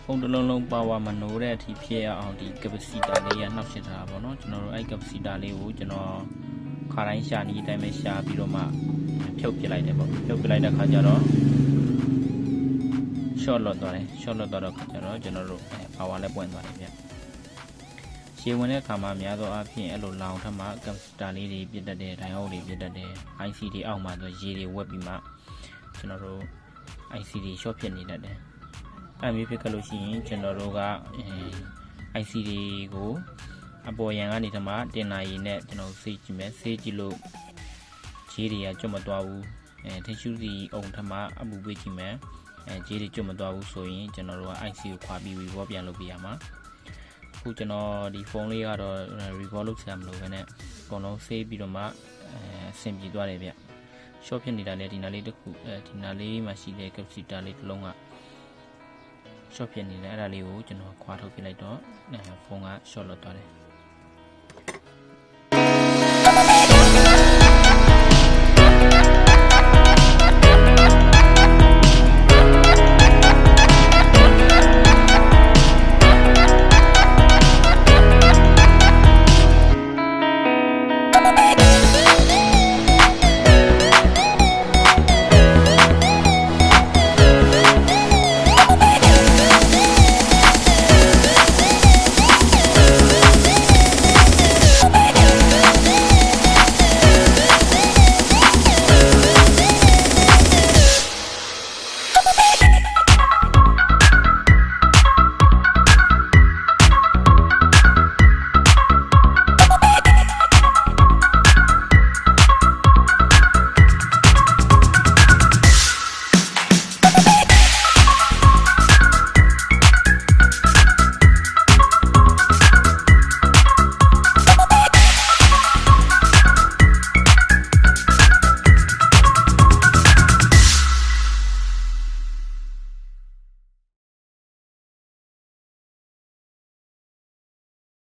ဖုန်းတစ်လုံးလုံးပါဝါမနိုးတဲ့အထိဖြစ်ရအောင်ဒီ capacitor လေးရနှောက်ရှစ်ထားတာပေါ့နော်ကျွန်တော်တို့အဲ့ capacitor လေးကိုကျွန်တော်ခါတိုင်းရှာနေအတိုင်းပဲရှာပြီးတော့မှဖြုတ်ပစ်လိုက်တယ်ပေါ့ဖြုတ်ပစ်လိုက်တဲ့ခါကျတော့ short လွတ်သွားတယ် short လွတ်သွားတော့ခါကျတော့ကျွန်တော်တို့ပါဝါလည်းပွင့်သွားတယ်ဗျရှည်ဝင်တဲ့ခါမှာများသောအားဖြင့်အဲ့လိုလောင်ထက်မှာ capacitor လေးတွေပြတ်တတ်တယ်ဒိုင်အောက်တွေပြတ်တတ်တယ် IC တွေအောက်မှာဆိုရေတွေဝက်ပြီးမှကျွန်တော်တို့ IC တွေ short ဖြစ်နေတတ်တယ်အဲ့မျိုးဖြစ်ခဲ့လို့ရှိရင်ကျွန်တော်တို့ကIC တွေကိုအပေါ်ရန်ကနေထမှာတင်နာရီနဲ့ကျွန်တော်ဆေးကြည့်မယ်ဆေးကြည့်လို့ခြေတွေကကျွတ်မသွားဘူးထရှူးစီအုံထမှာအပူပေးကြည့်မယ်ခြေတွေကျွတ်မသွားဘူးဆိုရင်ကျွန်တော်တို့က IC ကိုခွာပြီး revolve ပြန်လုပ်ပြရမှာအခုကျွန်တော်ဒီဖုန်းလေးကတော့ revolve လုပ်ချင်မလို့ပဲနဲ့အကုန်လုံးဆေးပြီးတော့မှအဆင်ပြေသွားတယ်ဗျ short ဖြစ်နေတာလေဒီနာလေးတစ်ခုဒီနာလေးမှာရှိတဲ့ capacitor လေးတစ်လုံးက short ဖြစ်နေတယ်အဲ့ဒါလေးကိုကျွန်တော်ခွာထုတ်ပြလိုက်တော့ဖုန်းက short လွတ်သွားတယ်